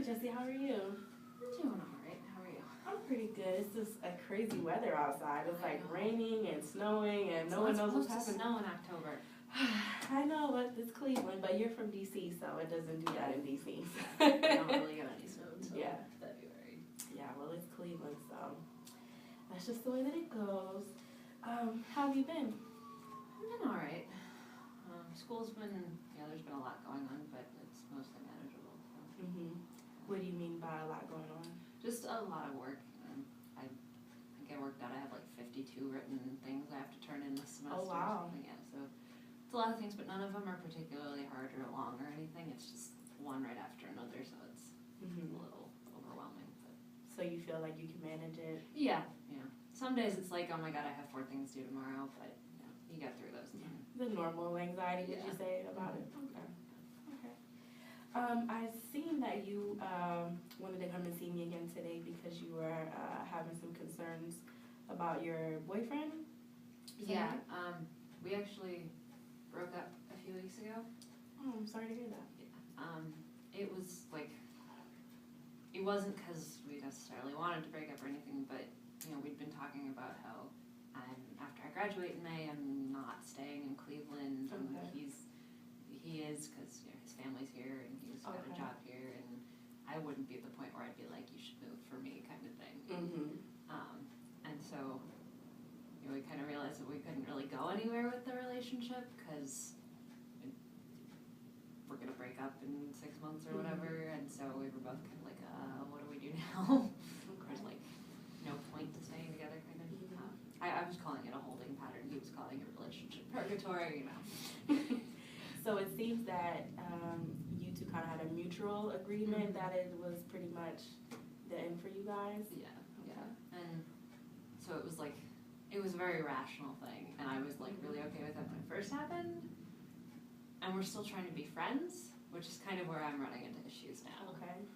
Jessie, how are you? I'm doing alright. How are you? I'm pretty good. It's just a crazy weather outside. It's like raining and snowing and no one knows what's happening. It's supposed to snow in October. I know, but it's Cleveland, but you're from DC, so it doesn't do that in DC. We don't really get any snow until February. Yeah, well, it's Cleveland, so that's just the way that it goes. How have you been? I've been alright. School's been, there's been a lot going on, but it's mostly manageable. So. What do you mean by a lot going on? Just a lot of work. I get worked out. I have like 52 written things I have to turn in this semester. Oh, wow. Yeah, so it's a lot of things, but none of them are particularly hard or long or anything. It's just one right after another, so it's a little overwhelming. But. So you feel like you can manage it? Yeah. Some days it's like, oh my god, I have 4 things due tomorrow, but you get through those. The normal anxiety, would you say, about it? Okay. I've seen that you wanted to come and see me again today because you were having some concerns about your boyfriend. Yeah. We actually broke up a few weeks ago. Oh, I'm sorry to hear that. Yeah. It was like, it wasn't because we necessarily wanted to break up or anything, but we'd been talking about how after I graduate in May, I'm not staying in Cleveland, and he is because his family's here and he's got a job here, and I wouldn't be at the point where I'd be like, you should move for me, kind of thing. And so we kind of realized that we couldn't really go anywhere with the relationship because we're gonna break up in 6 months or whatever, and so we were both kind of like, what do we do now? There's like no point to staying together, kind of. I was calling it a holding pattern. He was calling it relationship purgatory, So it seems that you two kind of had a mutual agreement that it was pretty much the end for you guys? Yeah. And so it was like, it was a very rational thing, and I was like really okay with it when it first happened. And we're still trying to be friends, which is kind of where I'm running into issues now. Okay.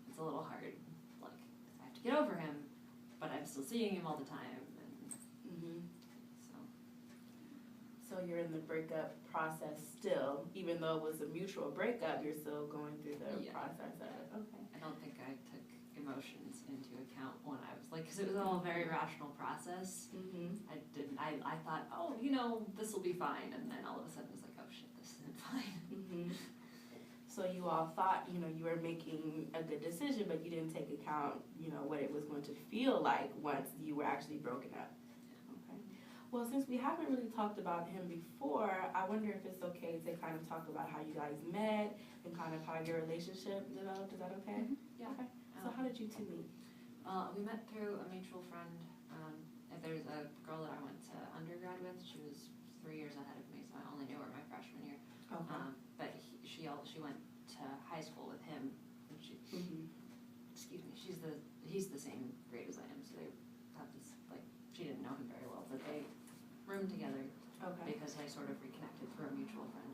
It's a little hard, like, I have to get over him, but I'm still seeing him all the time, and so you're in the breakup process still, even though it was a mutual breakup, you're still going through the process of it. Okay. I don't think I took emotions into account when I was like, because it was all a very rational process. I thought, this will be fine, and then all of a sudden it was like, oh shit, this isn't fine. So you all thought, you were making a good decision, but you didn't take account, what it was going to feel like once you were actually broken up. Okay. Well, since we haven't really talked about him before, I wonder if it's okay to kind of talk about how you guys met and kind of how your relationship developed. Is that okay? Yeah. Okay. So how did you two meet? We met through a mutual friend. There's a girl that I went to undergrad with. She was 3 years ahead of me, so I only knew her my freshman year. Okay. But she went to high school with him. And excuse me. He's the same grade as I am, so they have this, like, she didn't know him very well, but they roomed together because I sort of reconnected through a mutual friend.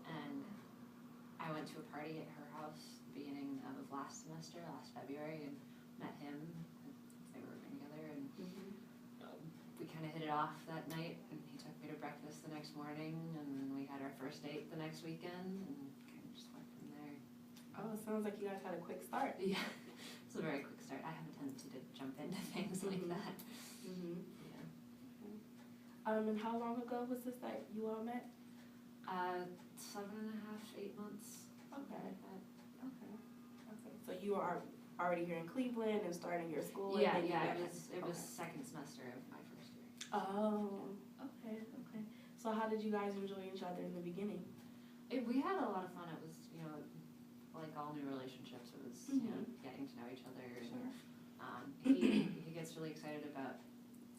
And I went to a party at her house beginning of last February, and met him. They were rooming together, and we kind of hit it off that night, and he took me to breakfast the next morning, and then we had our first date the next weekend, and kind of just went from there. Oh, it sounds like you guys had a quick start. Yeah, it's a very quick start. I have a tendency to jump into things like that. And how long ago was this that you all met? 7.5 to 8 months. Okay. So you are already here in Cleveland and starting your school? Yeah. It was second semester of my first year. Oh, okay. So how did you guys enjoy each other in the beginning? We had a lot of fun. It was, like all new relationships, it was, getting to know each other. Sure. He gets really excited about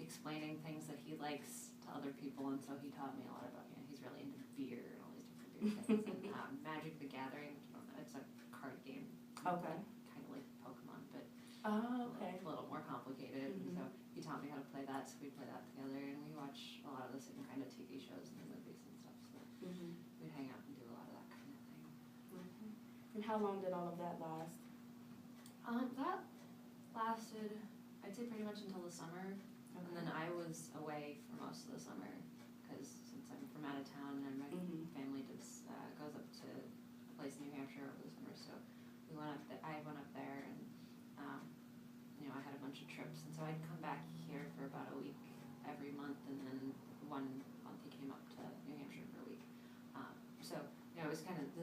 explaining things that he likes to other people, and so he taught me a lot about, he's really into beer and all these different beer things. And Magic the Gathering, which I don't know, it's a card game. Okay. Kind of like Pokemon, but a little more complicated. And so he taught me how to play that, so we play that together, and we watch a lot of the same kind of TV shows and movies and stuff. So we'd hang out and do a lot of that kind of thing. And how long did all of that last? That lasted, I'd say, pretty much until the summer. And then I was away for most of the summer because since I'm from out of town and my family just goes up to a place in New Hampshire over the summer,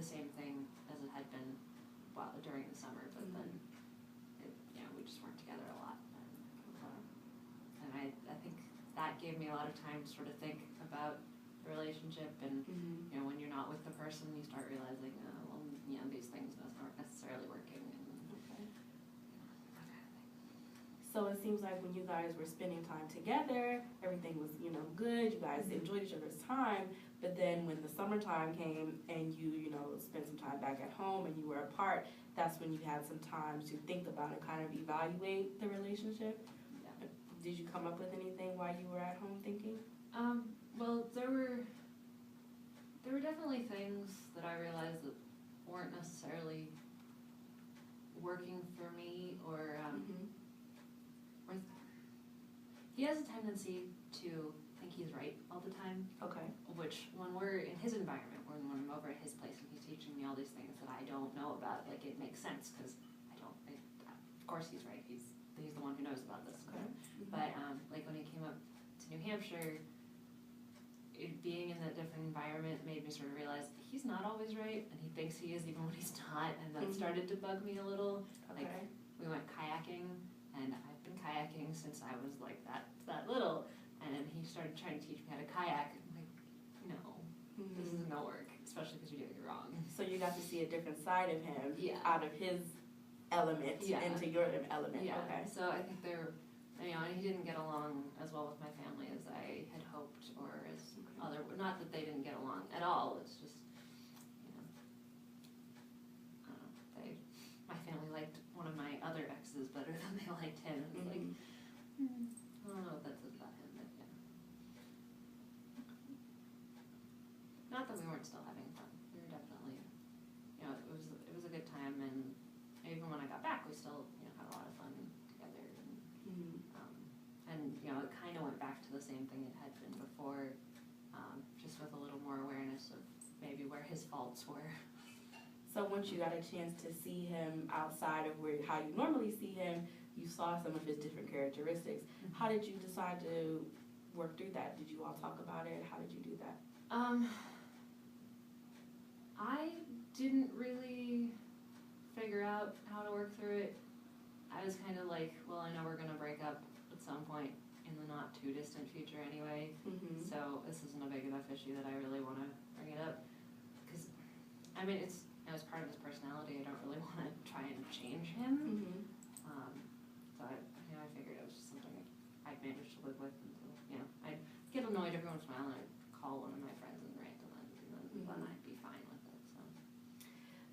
the same thing as it had been during the summer, but then we just weren't together a lot. And I think that gave me a lot of time to sort of think about the relationship, and when you're not with the person, you start realizing, these things aren't necessarily working. So it seems like when you guys were spending time together, everything was, good. You guys enjoyed each other's time. But then when the summertime came and you, spent some time back at home and you were apart, that's when you had some time to think about and kind of evaluate the relationship. Yeah. Did you come up with anything while you were at home thinking? Well, there were definitely things that I realized that weren't necessarily working for me, or he has a tendency to think he's right all the time. Okay. Which, when we're in his environment, when I'm over at his place and he's teaching me all these things that I don't know about, like, it makes sense because of course he's right. He's the one who knows about this. Okay. But like when he came up to New Hampshire, being in that different environment made me sort of realize he's not always right, and he thinks he is even when he's not, and that started to bug me a little. Okay. Like, we went kayaking, and I've been kayaking since I was like that little, and he started trying to teach me how to kayak. I'm like, no, this isn't gonna work, especially because you're doing it wrong. So you got to see a different side of him, Yeah. out of his element into your element. Yeah. Okay. So I think and he didn't get along as well with my family as I had hoped, or as not that they didn't get along at all. It's just, my family liked one of my other exes better than they liked him. It's like, I don't know what that says about him, but yeah. Not that we weren't still having fun. We were definitely, it was a good time, and even when I got back, we still, had a lot of fun together. And it kind of went back to the same thing it had been before, just with a little more awareness of maybe where his faults were. So once you got a chance to see him outside of how you normally see him, you saw some of his different characteristics. How did you decide to work through that? Did you all talk about it? How did you do that? I didn't really figure out how to work through it. I was kind of like, well, I know we're going to break up at some point in the not too distant future anyway, so this isn't a big enough issue that I really want to bring it up. Because, it's as part of his personality, I don't really want to try and change him. So I figured it was just something I'd managed to live with. And, I'd get annoyed every once in a while, and I'd call one of my friends and rant to them, and then I'd be fine with it.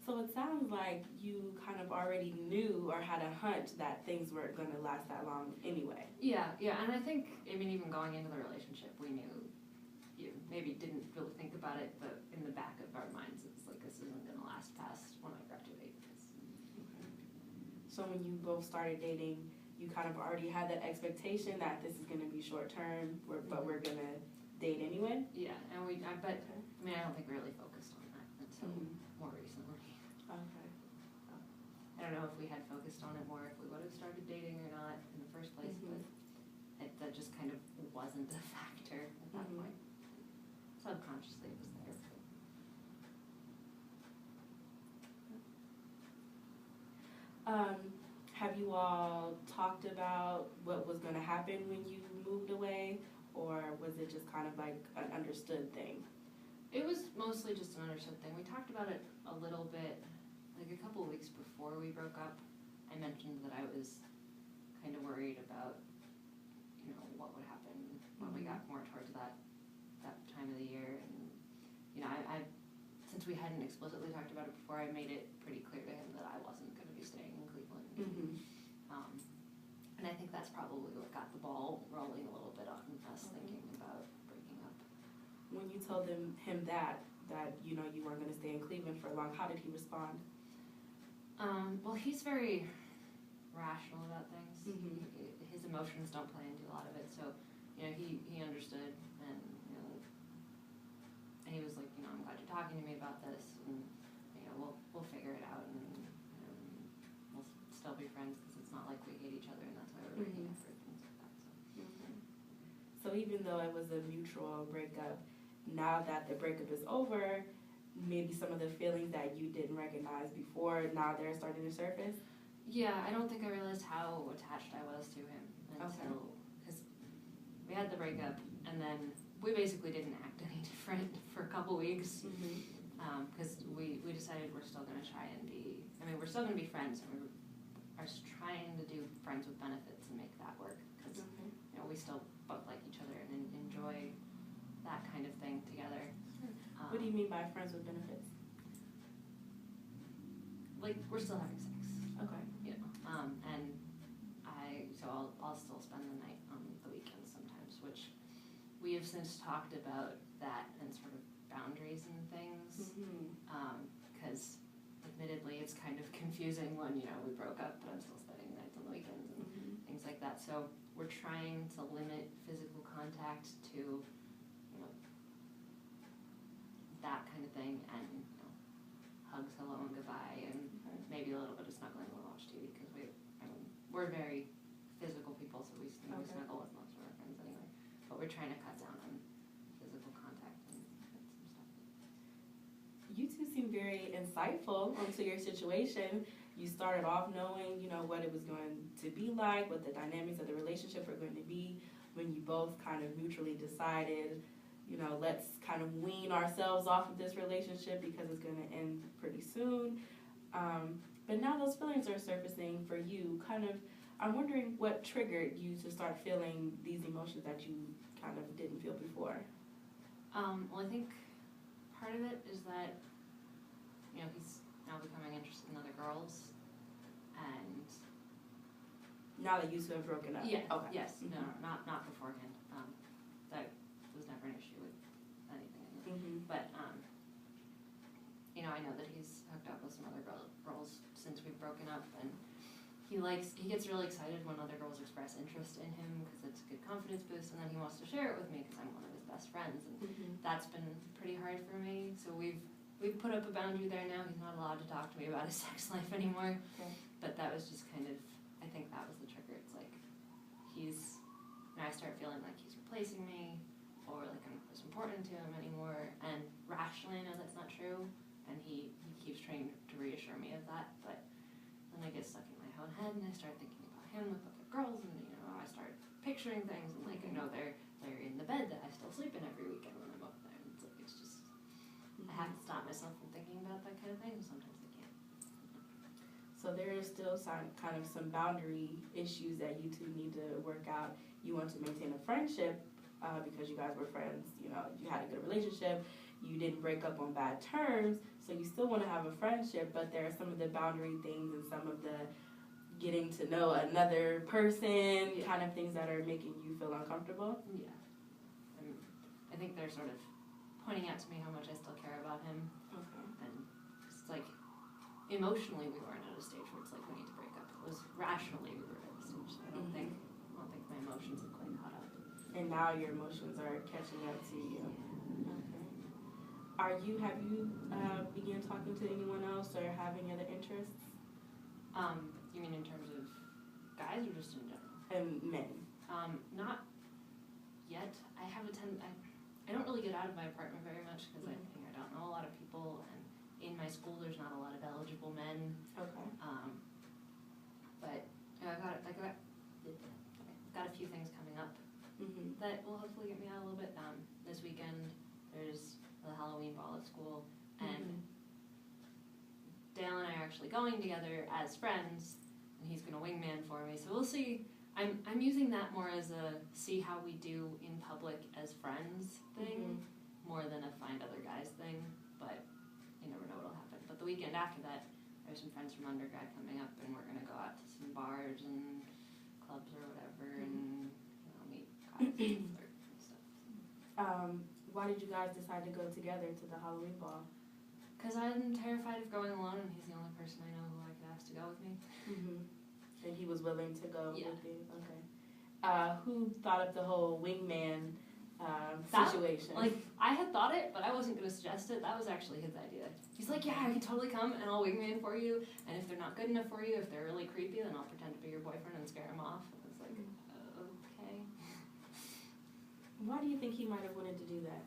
So it sounds like you kind of already knew or had a hunch that things weren't going to last that long anyway. Yeah, and I think, even going into the relationship, we knew, maybe didn't really think about it, but in the back of our minds, it's like, this isn't going to last past when I graduate. So when you both started dating, you kind of already had that expectation that this is going to be short term, but we're going to date anyway? Yeah, and I don't think we really focused on that until more recently. Okay. I don't know if we had focused on it more, if we would have started dating or not in the first place, but that just kind of wasn't a factor at that point. Subconsciously it was there. Have you all talked about what was going to happen when you moved away, or was it just kind of like an understood thing? It was mostly just an understood thing. We talked about it a little bit, like a couple of weeks before we broke up. I mentioned that I was kind of worried about, what would happen when we got more towards that time of the year. And, I since we hadn't explicitly talked about it before, I made it pretty clear to him that I wasn't going to be staying in Cleveland. And I think that's probably what got the ball rolling a little bit on us thinking about breaking up. When you told him that you weren't going to stay in Cleveland for long, how did he respond? Well, he's very rational about things. His emotions don't play into a lot of it, so he understood, and and he was like, I'm glad you're talking to me about this, and we'll figure it out, and we'll still be friends because it's not like we hate each other, and that's why we're breaking up or things like that. So even though it was a mutual breakup, now that the breakup is over, maybe some of the feelings that you didn't recognize before, now they're starting to surface? Yeah, I don't think I realized how attached I was to him until, because we had the breakup, and then we basically didn't act any different for a couple weeks, because we decided we're still going to try and be, I mean, we're still going to be friends, and we are trying to do friends with benefits and make that work, because you know, we still both like each other and enjoy that kind of thing together. What do you mean by friends with benefits? Like, we're still having sex. Okay. You know, and I'll still spend the night on the weekends sometimes, which we have since talked about that and sort of boundaries and things, because admittedly it's kind of confusing when, you know, we broke up but I'm still spending nights on the weekends and things like that. So we're trying to limit physical contact to, you know, that kind of thing, and you know, hugs, hello, and goodbye, and maybe a little bit of snuggling when we watch TV, because we're very physical people, so we snuggle with most of our friends anyway. But we're trying to cut down on physical contact and some stuff. You two seem very insightful onto your situation. You started off knowing, you know, what it was going to be like, what the dynamics of the relationship were going to be, when you both kind of mutually decided, you know, let's kind of wean ourselves off of this relationship because it's going to end pretty soon. But now those feelings are surfacing for you. Kind of, I'm wondering what triggered you to start feeling these emotions that you kind of didn't feel before. Well, I think part of it is that, you know, he's now becoming interested in other girls, and now that you two have broken up. yeah, okay. Yes, no, not beforehand. That was never an issue with anything. But you know, I know that he's hooked up with some other girls since we've broken up, and he gets really excited when other girls express interest in him because it's a good confidence boost, and then he wants to share it with me because I'm one of his best friends, and that's been pretty hard for me. So we've put up a boundary there now. He's not allowed to talk to me about his sex life anymore. Okay. But that was just kind of, I think that was the trigger. It's like I start feeling like he's replacing me, or like I'm not as important to him anymore, and rationally I know that's not true, and he keeps trying to reassure me of that, but then I get stuck in my own head and I start thinking about him with other girls, and you know, I start picturing things, and like I know they're in the bed that I still sleep in every weekend when I'm up there, and it's like, it's just, I have to stop myself from thinking about that kind of thing, and sometimes I can't. So there is still kind of some boundary issues that you two need to work out. You want to maintain a friendship because you guys were friends, you know, you had a good relationship, you didn't break up on bad terms, so you still want to have a friendship, but there are some of the boundary things and some of the getting to know another person kind of things that are making you feel uncomfortable. Yeah. I think they're sort of pointing out to me how much I still care about him. Okay. And it's like, emotionally we weren't at a stage where it's like we need to break up. It was rationally we were at a stage. So I don't think my emotions have quite caught up. And now your emotions are catching up to you. Okay. Have you began talking to anyone else or have any other interests? You mean in terms of guys or just in general? And men. Not yet. I don't really get out of my apartment very much because I don't know a lot of people, and in my school there's not a lot of eligible men. Okay. But I've got a few things coming up that will hopefully get me out a little bit. This weekend there's the Halloween ball at school, and Dale and I are actually going together as friends, and he's gonna wingman for me. So we'll see. I'm using that more as a see how we do in public as friends thing, more than a find other guys thing. But you never know what'll happen. But the weekend after that, there's some friends from undergrad coming up, and we're gonna go out to some bars and clubs or whatever, and you know, meet guys and stuff. Why did you guys decide to go together to the Halloween ball? Because I'm terrified of going alone, and he's the only person I know who I could ask to go with me. And he was willing to go with you? Okay. Who thought of the whole wingman situation? I had thought it, but I wasn't going to suggest it. That was actually his idea. He's like, yeah, I can totally come, and I'll wingman for you, and if they're not good enough for you, if they're really creepy, then I'll pretend to be your boyfriend and scare him off. And I was like, okay. Why do you think he might have wanted to do that?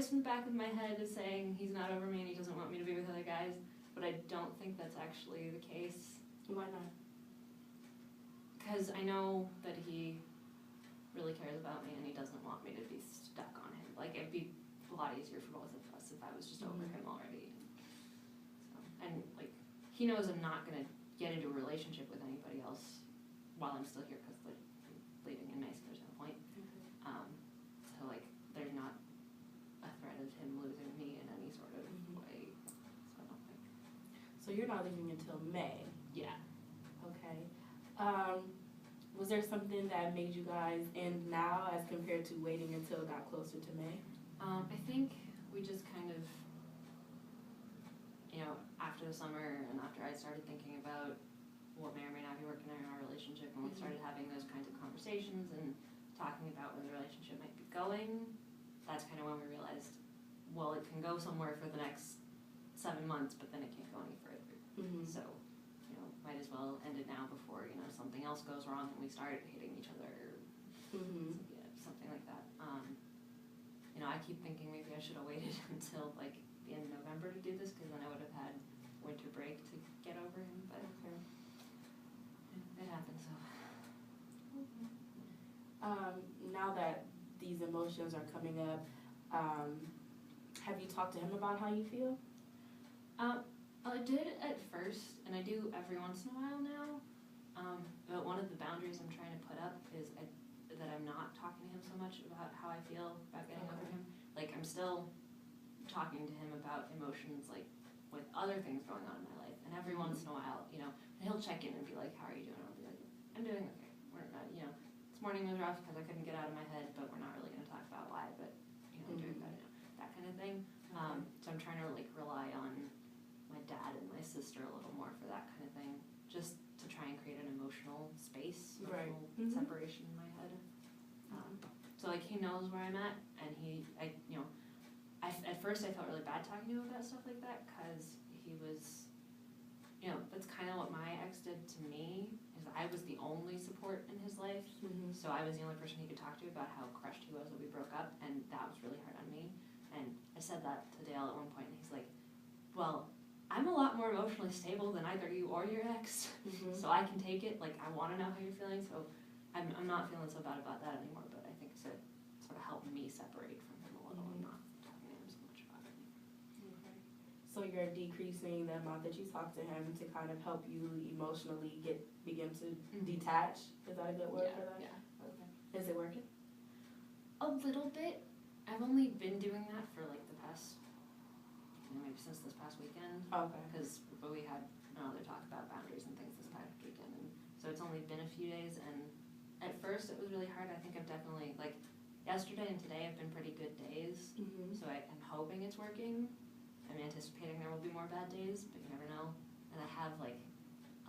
voice in the back of my head is saying he's not over me and he doesn't want me to be with other guys, but I don't think that's actually the case. Why not? Because I know that he really cares about me and he doesn't want me to be stuck on him. Like, it'd be a lot easier for both of us if I was just over him already. So, and, like, he knows I'm not going to get into a relationship with anybody else while I'm still here because, like, I'm leaving in May, so there's no point. So, like, there's not a threat of him losing me in any sort of way. So I don't think. So you're not leaving until May. Yeah. Okay. Was there something that made you guys end now as compared to waiting until it got closer to May? I think we just kind of, after the summer and after I started thinking about what may or may not be working in our relationship, and we started having those kinds of conversations and talking about where the relationship might be going, that's kind of when we realized, well, it can go somewhere for the next 7 months, but then it can't go any further. So, might as well end it now before, something else goes wrong and we start hating each other. Something like that. I keep thinking maybe I should have waited until like the end of November to do this, because then I would have had winter break to get over him, but it happened, so. Now that these emotions are coming up, have you talked to him about how you feel? I did at first, and I do every once in a while now, but one of the boundaries I'm trying to put up is that I'm not talking to him so much about how I feel about getting over him. Like, I'm still talking to him about emotions, like, with other things going on in my life, and every once in a while, he'll check in and be like, how are you doing? I'll be like, I'm doing okay. We're not, this morning was rough because I couldn't get out of my head, but we're not really going to talk about why, but, I'm doing better, that kind of thing. So I'm trying to, like, rely on my dad and my sister a little more for that kind of thing, just to try and create an emotional space, emotional separation in my head. So, like, he knows where I'm at, and at first I felt really bad talking to him about stuff like that, because he was, that's kind of what my ex did to me, is I was the only support in his life, so I was the only person he could talk to about how crushed he was that we broke up, and that was really hard on me. And I said that to Dale at one point, and he's like, well, I'm a lot more emotionally stable than either you or your ex, so I can take it. Like, I want to know how you're feeling, so I'm not feeling so bad about that anymore, but I think it's sort of helped me separate from him a little and not talking to him so much about it. So you're decreasing the amount that you talk to him to kind of help you emotionally begin to detach? Is that a good word for that? Yeah. Okay. Is it working? A little bit. I've only been doing that for like the past, maybe since this past weekend. Okay. But we had another talk about boundaries and things this past weekend, and so it's only been a few days, and at first it was really hard. I think I've definitely, like, yesterday and today have been pretty good days, so I'm hoping it's working. I'm anticipating there will be more bad days, but you never know. And I have, like,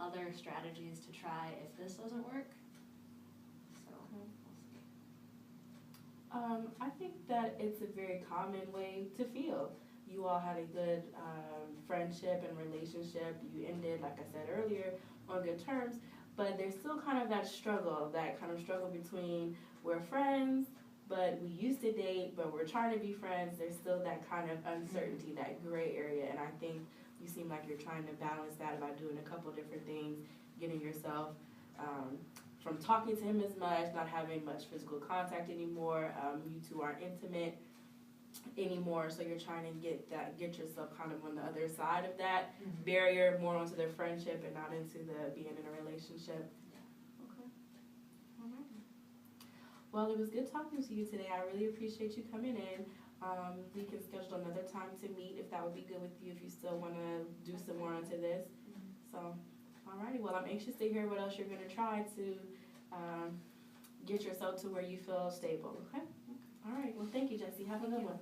other strategies to try if this doesn't work, so we'll see. I think that it's a very common way to feel. You all had a good friendship and relationship. You ended, like I said earlier, on good terms, but there's still kind of that struggle between we're friends, but we used to date, but we're trying to be friends. There's still that kind of uncertainty, that gray area, and I think you seem like you're trying to balance that by doing a couple different things, getting yourself from talking to him as much, not having much physical contact anymore. You two aren't intimate anymore, so you're trying to get yourself kind of on the other side of that barrier, more onto their friendship and not into the being in a relationship. Okay. All right. Well, it was good talking to you today. I really appreciate you coming in. We can schedule another time to meet if that would be good with you, if you still want to do some more onto this. So, alrighty. Well, I'm anxious to hear what else you're going to try to get yourself to where you feel stable. Okay. All right. Well, thank you, Jessie. Have a good one.